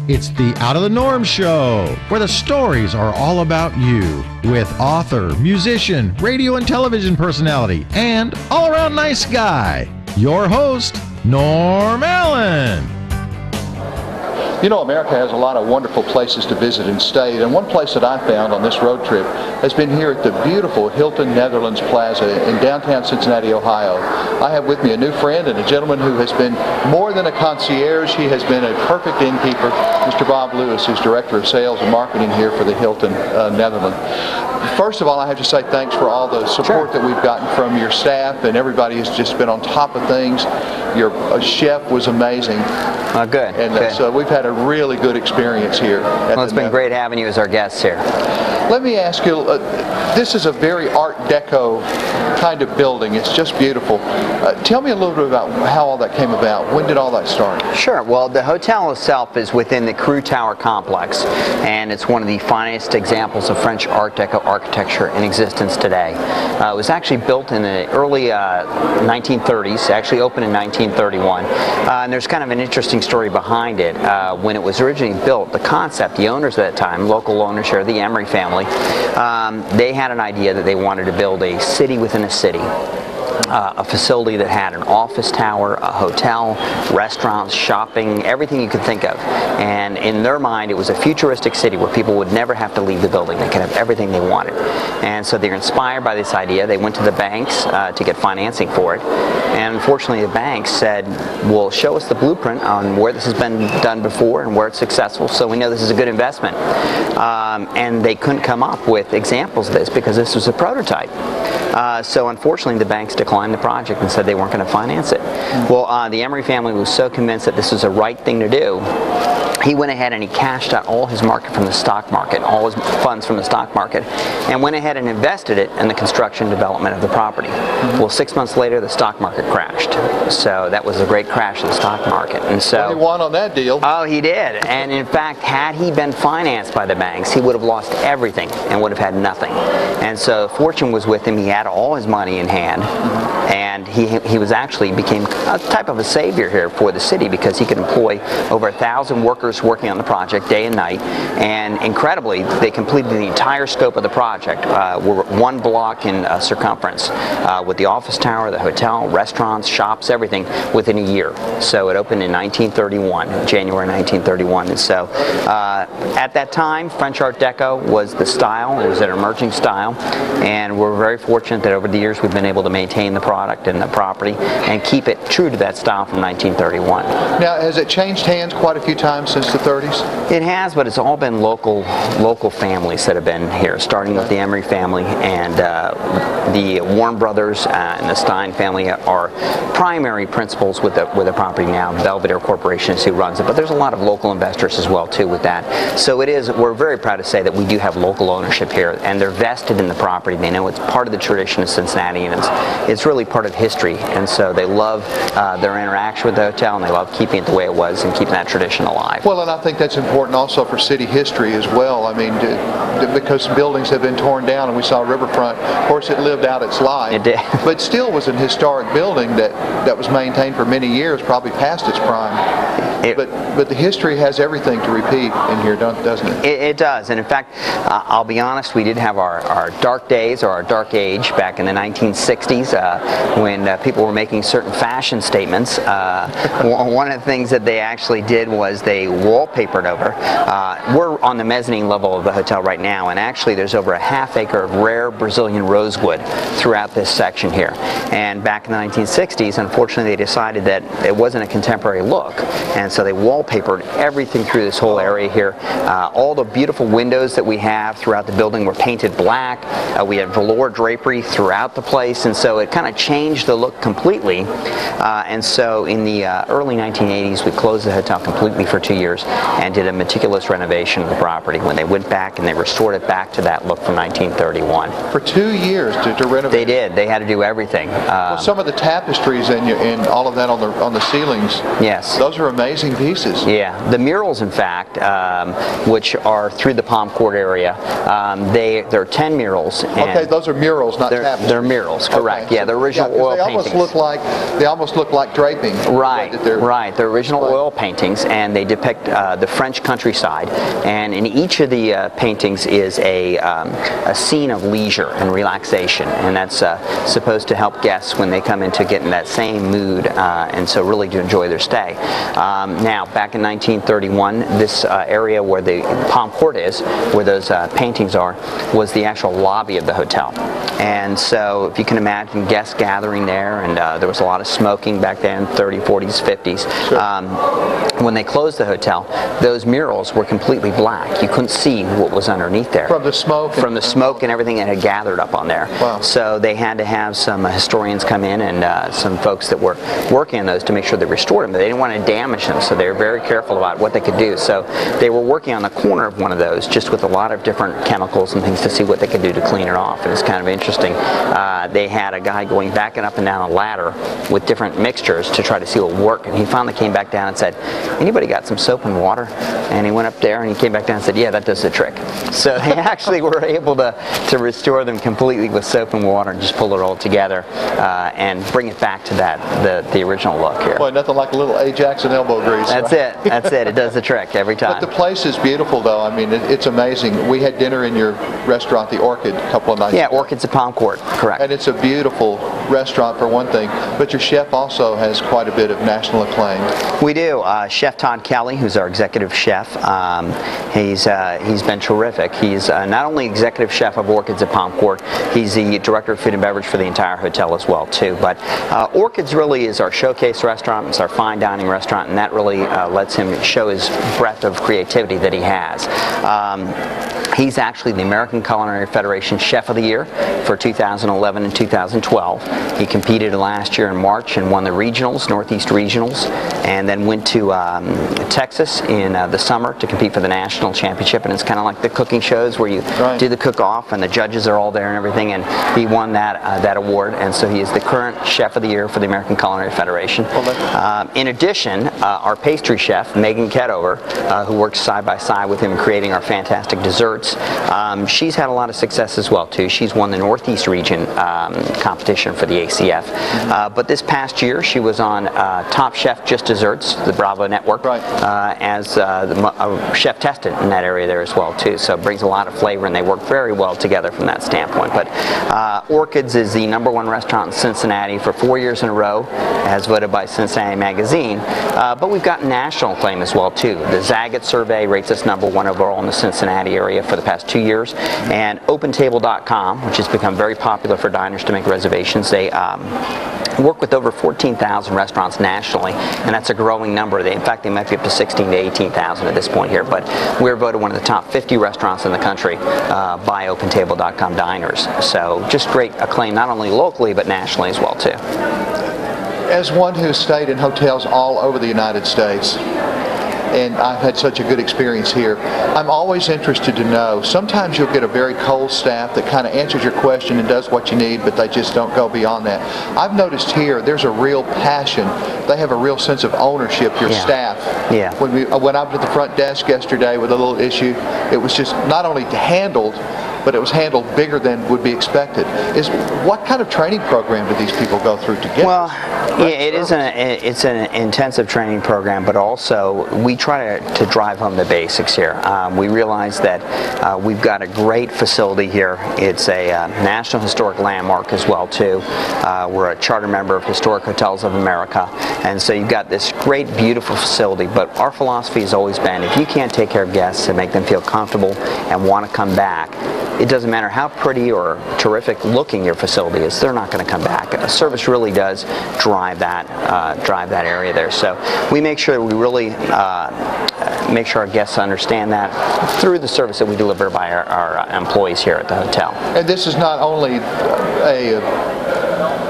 It's the Out of the Norm Show, where the stories are all about you, with author, musician, radio and television personality, and all-around nice guy, your host, Norm Allen. You know, America has a lot of wonderful places to visit and stay, and one place that I found on this road trip has been here at the beautiful Hilton Netherlands Plaza in downtown Cincinnati, Ohio. I have with me a new friend and a gentleman who has been more than a concierge. He has been a perfect innkeeper, Mr. Bob Lewis, who's Director of Sales and Marketing here for the Hilton Netherlands. First of all, I have to say thanks for all the support that we've gotten from your staff, and everybody has just been on top of things. Your chef was amazing. Good. And good. So we've had a really good experience here. Well, it's been great having you as our guests here. Let me ask you, this is a very Art Deco kind of building. It's just beautiful. Tell me a little bit about how all that came about. When did all that start? Sure. Well, the hotel itself is within the Crew Tower complex, and it's one of the finest examples of French Art Deco architecture in existence today. It was actually built in the early 1930s, actually opened in 1931, and there's kind of an interesting story behind it. When it was originally built, the concept, the owners at that time, local owners here, the Emery family, they had an idea that they wanted to build a city within a city. A facility that had an office tower, a hotel, restaurants, shopping, everything you could think of. And in their mind, it was a futuristic city where people would never have to leave the building. They could have everything they wanted. And so they're inspired by this idea. They went to the banks to get financing for it. And unfortunately, the banks said, well, show us the blueprint on where this has been done before and where it's successful, so we know this is a good investment. And they couldn't come up with examples of this because this was a prototype. So unfortunately, the banks declined the project and said they weren't going to finance it. Well, the Emery family was so convinced that this was the right thing to do, he went ahead and he cashed out all his market from the stock market, all his funds from the stock market, and went ahead and invested it in the construction development of the property. Well, 6 months later, the stock market crashed. So that was a great crash of the stock market. And so he won on that deal. Oh, he did. And in fact, had he been financed by the banks, he would have lost everything and would have had nothing. And so fortune was with him. He had all his money in hand. And he was actually became a type of a savior here for the city because he could employ over 1,000 workers working on the project day and night. And incredibly, they completed the entire scope of the project. We're 1 block in circumference with the office tower, the hotel, restaurants, shops, everything within a year. So it opened in 1931, January 1931. And so at that time, French Art Deco was the style. It was an emerging style. And we're very fortunate that over the years we've been able to maintain the product and the property and keep it true to that style from 1931. Now, has it changed hands quite a few times since the 30s? It has, but it's all been local families that have been here, starting with the Emery family, and the Warren brothers and the Stein family are primary principals with the property now. Belvedere Corporation is who runs it, but there's a lot of local investors as well too with that. So we're very proud to say that we do have local ownership here, and they're vested in the property. They know it's part of the tradition of Cincinnati, and it's really part of history, and so they love their interaction with the hotel, and they love keeping it the way it was and keeping that tradition alive. Well, and I think that's important also for city history as well. I mean, because buildings have been torn down, and we saw Riverfront. Of course, it lived out its life. It did. But still was an historic building that was maintained for many years, probably past its prime. But the history has everything to repeat in here, doesn't it? It does, and in fact, I'll be honest, we did have our dark days or our dark age back in the 1960s when people were making certain fashion statements. One of the things that they actually did was they wallpapered over. We're on the mezzanine level of the hotel right now, and actually there's over a half acre of rare Brazilian rosewood throughout this section here. And back in the 1960s, unfortunately, they decided that it wasn't a contemporary look, and so they wallpapered everything through this whole area here. All the beautiful windows that we have throughout the building were painted black. We had velour drapery throughout the place, and so it kind of changed the look completely. And so in the early 1980s, we closed the hotel completely for 2 years and did a meticulous renovation of the property when they went back and they restored it back to that look from 1931. For 2 years to renovate? They did. They had to do everything. Well, some of the tapestries and all of that on the ceilings, yes, those are amazing. amazing pieces. Yeah, the murals, in fact, which are through the Palm Court area, there are 10 murals. Okay, those are murals, not tapestries. They're murals, correct. Okay. Yeah, the original oil paintings. They almost look like draping. Right, right. They're original oil paintings, and they depict the French countryside. And in each of the paintings is a scene of leisure and relaxation, and that's supposed to help guests when they come in to get in that same mood, and so really to enjoy their stay. Now, back in 1931, this area where the Palm Court is, where those paintings are, was the actual lobby of the hotel. And so if you can imagine guests gathering there, and there was a lot of smoking back then, 30s, 40s, 50s. Sure. When they closed the hotel, those murals were completely black. You couldn't see what was underneath there. From the smoke? From the smoke and everything that had gathered up on there. Wow. So they had to have some historians come in and some folks that were working on those to make sure they restored them. They didn't want to damage them, so they were very careful about what they could do. So they were working on the corner of one of those just with a lot of different chemicals and things to see what they could do to clean it off. And it's kind of interesting. They had a guy going back and up and down a ladder with different mixtures to try to see what would work. And he finally came back down and said, "Anybody got some soap and water?" And he went up there and he came back down and said, "Yeah, that does the trick." So they actually were able to restore them completely with soap and water and just pull it all together and bring it back to the original look here. Boy, nothing like a little Ajax and elbow grease. That's it. That's it. It does the trick every time. But the place is beautiful, though. I mean, it's amazing. We had dinner in your restaurant, the Orchid, a couple of nights ago. Yeah, Orchid's at Palm Court, correct. And it's a beautiful restaurant for one thing, but your chef also has quite a bit of national acclaim. We do. Chef Todd Kelly, who's our executive chef, he's been terrific. He's not only executive chef of Orchid's at Palm Court, he's the director of food and beverage for the entire hotel as well too. But Orchid's really is our showcase restaurant. It's our fine dining restaurant, and that really lets him show his breadth of creativity that he has. He's actually the American Culinary Federation Chef of the Year for 2011 and 2012. He competed last year in March and won the regionals, Northeast regionals, and then went to Texas in the summer to compete for the national championship. And it's kind of like the cooking shows where you do the cook-off and the judges are all there and everything. And he won that award, and so he is the current Chef of the Year for the American Culinary Federation. In addition, our pastry chef, Megan Ketover, who works side by side with him creating our fantastic desserts, she's had a lot of success as well too. She's won the Northeast region competition for the ACF. But this past year she was on Top Chef Just Desserts, the Bravo Network, as chef tested in that area there as well too. So it brings a lot of flavor, and they work very well together from that standpoint. But Orchid's is the #1 restaurant in Cincinnati for 4 years in a row, as voted by Cincinnati Magazine. But we've got national acclaim as well too. The Zagat survey rates us #1 overall in the Cincinnati area for the past 2 years, and OpenTable.com, which has become very popular for diners to make reservations, they work with over 14,000 restaurants nationally, and that's a growing number. In fact, they might be up to 16,000 to 18,000 at this point here, but we're voted one of the top 50 restaurants in the country by OpenTable.com diners. So just great acclaim, not only locally but nationally as well too. As one who's stayed in hotels all over the United States, and I've had such a good experience here, I'm always interested to know, sometimes you'll get a very cold staff that kind of answers your question and does what you need, but they just don't go beyond that. I've noticed here there's a real passion. They have a real sense of ownership, your staff. Yeah. When I was at the front desk yesterday with a little issue, it was just not only handled, but it was handled bigger than would be expected. What kind of training program do these people go through to get? Well, yeah, it's an intensive training program, but also we try to drive home the basics here. We realize that we've got a great facility here. It's a National Historic Landmark as well too. We're a charter member of Historic Hotels of America, and so you've got this great, beautiful facility. But our philosophy has always been, if you can't take care of guests and make them feel comfortable and want to come back, it doesn't matter how pretty or terrific looking your facility is, they're not going to come back. Service really does drive that area there. So we make sure we really make sure our guests understand that through the service that we deliver by our employees here at the hotel. And this is not only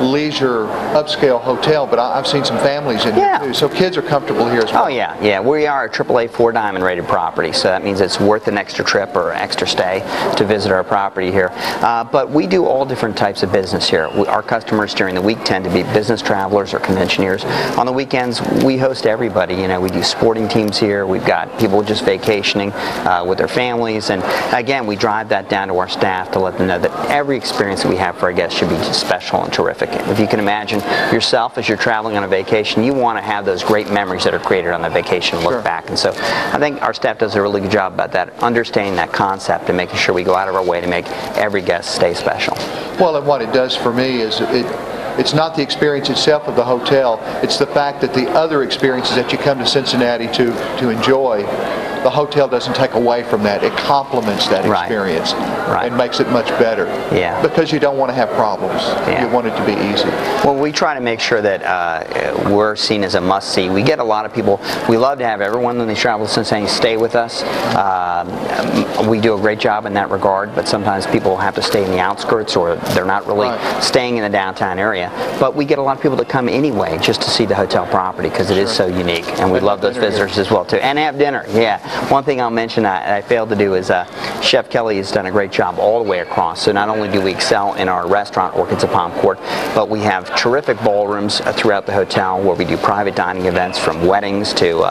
leisure upscale hotel, but I've seen some families in here too. So kids are comfortable here as well. Oh yeah. We are a AAA 4-diamond rated property, so that means it's worth an extra trip or extra stay to visit our property here. But we do all different types of business here. Our customers during the week tend to be business travelers or conventioneers. On the weekends, we host everybody. You know, we do sporting teams here. We've got people just vacationing with their families, and again, we drive that down to our staff to let them know that every experience that we have for our guests should be just special and terrific. If you can imagine yourself as you're traveling on a vacation, you want to have those great memories that are created on that vacation and look back. And so I think our staff does a really good job about that, understanding that concept and making sure we go out of our way to make every guest stay special. Well, and what it does for me is it's not the experience itself of the hotel, it's the fact that the other experiences that you come to Cincinnati to enjoy, the hotel doesn't take away from that. It complements that experience and makes it much better. Because you don't want to have problems. You want it to be easy. Well, we try to make sure that we're seen as a must-see. We get a lot of people. We love to have everyone when they travel to Cincinnati stay with us. We do a great job in that regard, but sometimes people have to stay in the outskirts, or they're not really staying in the downtown area. But we get a lot of people that come anyway just to see the hotel property because it is so unique, and we love those visitors as well too. And have dinner. One thing I'll mention I failed to do is Chef Kelly has done a great job all the way across. So not only do we excel in our restaurant, Orchids of Palm Court, but we have terrific ballrooms throughout the hotel where we do private dining events from weddings to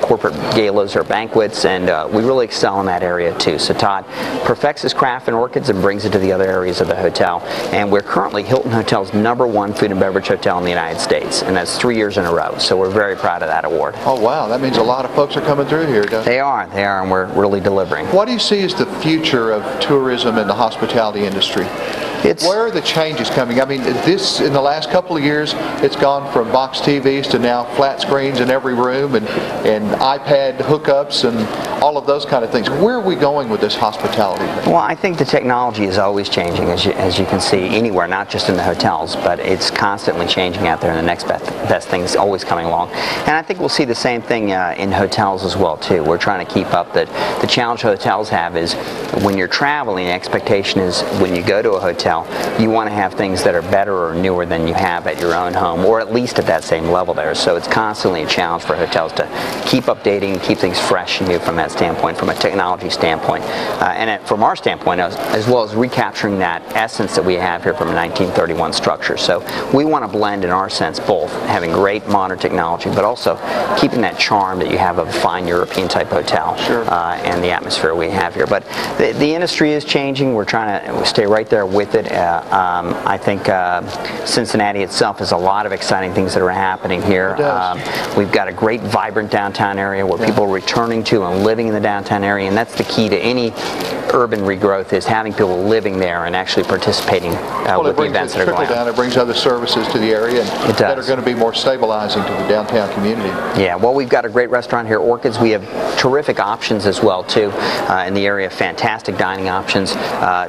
corporate galas or banquets, and we really excel in that area too. So Todd perfects his craft in orchids and brings it to the other areas of the hotel. And we're currently Hilton Hotel's #1 food and beverage hotel in the United States, and that's 3 years in a row. So we're very proud of that award. Oh wow, that means a lot of folks are coming through here, doesn't it? They are, and we're really delivering. What do you see as the future of tourism in the hospitality industry? Where are the changes coming? I mean, in the last couple of years, it's gone from box TVs to now flat screens in every room and iPad hookups and all of those kind of things. Where are we going with this hospitality? Well, I think the technology is always changing, as you can see anywhere, not just in the hotels, but it's constantly changing out there, and the next best thing is always coming along. And I think we'll see the same thing in hotels as well too. We're trying to keep up. That the challenge hotels have is when you're traveling, the expectation is when you go to a hotel, you want to have things that are better or newer than you have at your own home, or at least at that same level there. So it's constantly a challenge for hotels to keep updating, keep things fresh and new from that standpoint, from a technology standpoint, from our standpoint, as well as recapturing that essence that we have here from a 1931 structure. So we want to blend, in our sense, both having great modern technology, but also keeping that charm that you have of a fine European type hotel and the atmosphere we have here. But the industry is changing. We're trying to stay right there with it. I think Cincinnati itself has a lot of exciting things that are happening here. We've got a great, vibrant downtown area where people are returning to and living in the downtown area, and that's the key to any urban regrowth, is having people living there and actually participating with the events that are going on. It brings other services to the area that are going to be more stabilizing to the downtown community. Yeah, well, we've got a great restaurant here, Orchids. We have terrific options as well too in the area, fantastic dining options.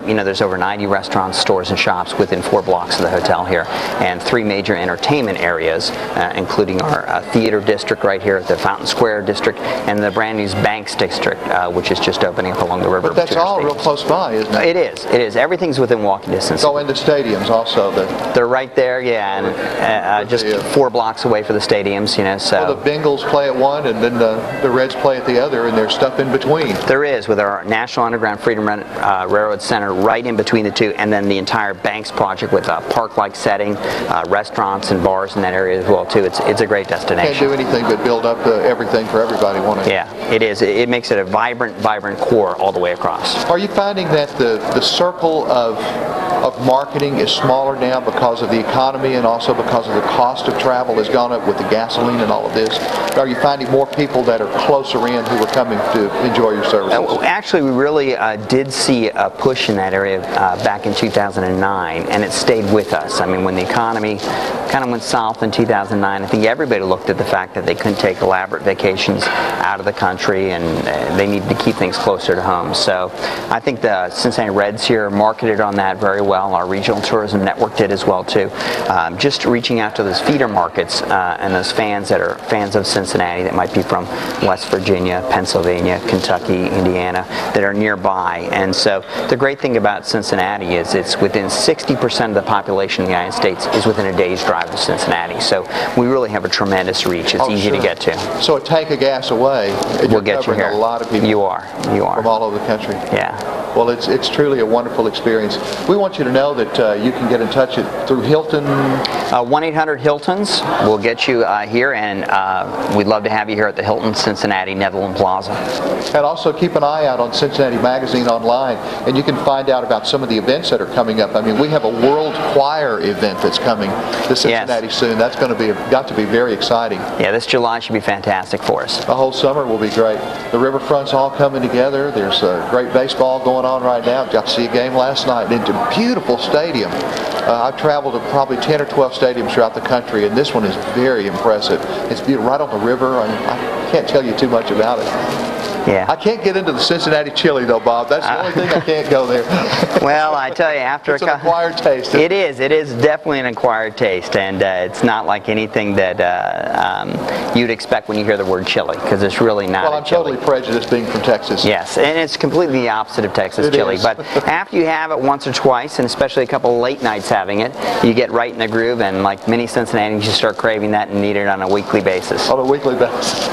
You know, there's over 90 restaurants, stores, and shops within 4 blocks of the hotel here, and 3 major entertainment areas, including our theater district right here at the Fountain Square district, and the brand new Banks district, which is just opening up along the river. But that's all real close by, isn't it? It is. It is. Everything's within walking distance. So in the stadiums also. They're right there, and just 4 blocks away for the stadiums, you know. So well, the Bengals play at one, and then the Reds play at the other, and there's stuff in between. There is, with our National Underground Freedom Railroad Center right in between the two, and then the entire Banks project with a park-like setting, restaurants and bars in that area as well too. It's a great destination. Can't do anything but build up everything for everybody, won't it? Yeah, it is. It makes it a vibrant core all the way across. Are you finding that the circle of marketing is smaller now because of the economy and also because of the cost of travel has gone up with the gasoline and all of this? Are you finding more people that are closer in who are coming to enjoy your services? Actually, we really did see a push in that area back in 2009, and it stayed with us. I mean, when the economy kind of went south in 2009, I think everybody looked at the fact that they couldn't take elaborate vacations out of the country, and they needed to keep things closer to home. So I think the Cincinnati Reds here marketed on that very well. Our regional tourism network did as well too. Just reaching out to those feeder markets and those fans that are fans of Cincinnati that might be from West Virginia, Pennsylvania, Kentucky, Indiana, that are nearby. And so the great thing about Cincinnati is it's within 60% of the population of the United States is within a day's drive of Cincinnati. So we really have a tremendous reach. It's easy to get to. So a tank of gas away, and we'll you're get you covering here. a lot of people. You are From all over the country. Yeah. Well, it's truly a wonderful experience. We want you to know that you can get in touch through Hilton. 1-800-HILTONS will get you here, and we'd love to have you here at the Hilton Cincinnati Netherland Plaza. And also keep an eye out on Cincinnati Magazine online, and you can find out about some of the events that are coming up. I mean, we have a World Choir event that's coming to Cincinnati soon. That's going to be got to be very exciting. Yeah, this July should be fantastic for us. The whole summer will be great. The riverfront's all coming together. There's great baseball going on right now. Got to see a game last night. It's a beautiful stadium. I've traveled to probably 10 or 12 stadiums throughout the country, and this one is very impressive. It's beautiful, right on the river. I can't tell you too much about it. Yeah. I can't get into the Cincinnati chili though, Bob. That's the only thing I can't go there. Well, I tell you, after it's an acquired taste. It is definitely an acquired taste, and it's not like anything that you'd expect when you hear the word chili, because it's really not. Well, I'm totally prejudiced being from Texas. Yes, and it's completely the opposite of Texas chili. But after you have it once or twice, and especially a couple of late nights having it, you get right in the groove, and like many Cincinnatians, you start craving that and need it on a weekly basis. On a weekly basis.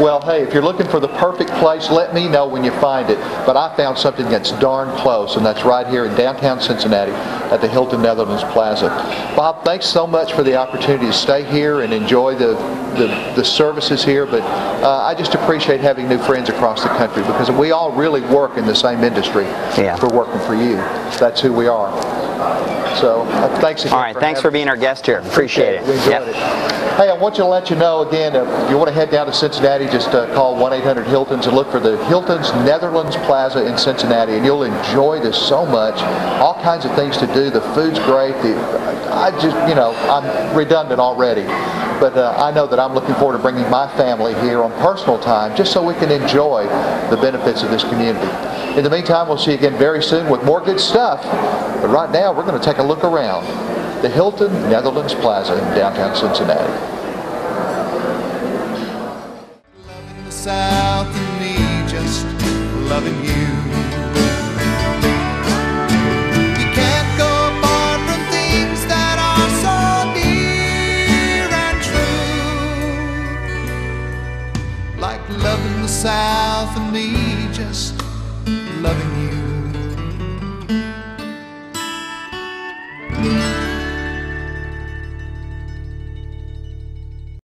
Well, hey, if you're looking for the perfect place, let me know when you find it. But I found something that's darn close, and that's right here in downtown Cincinnati at the Hilton Netherlands Plaza. Bob, thanks so much for the opportunity to stay here and enjoy the services here. But I just appreciate having new friends across the country, because we all really work in the same industry. Yeah. We're working for you. That's who we are. So thanks again. All right, thanks for being our guest here. Appreciate it. We enjoyed it. Hey, I want you to let you know again, if you want to head down to Cincinnati, just call 1-800-HILTONS and look for the Hilton's Netherlands Plaza in Cincinnati, and you'll enjoy this so much. All kinds of things to do. The food's great. I'm redundant already, but I know that I'm looking forward to bringing my family here on personal time, just so we can enjoy the benefits of this community. In the meantime, we'll see you again very soon with more good stuff. But right now, we're going to take a look around the Hilton Netherlands Plaza in downtown Cincinnati. Loving the South and me just loving you. You can't go apart from things that are so dear and true. Like loving the South and me just loving you.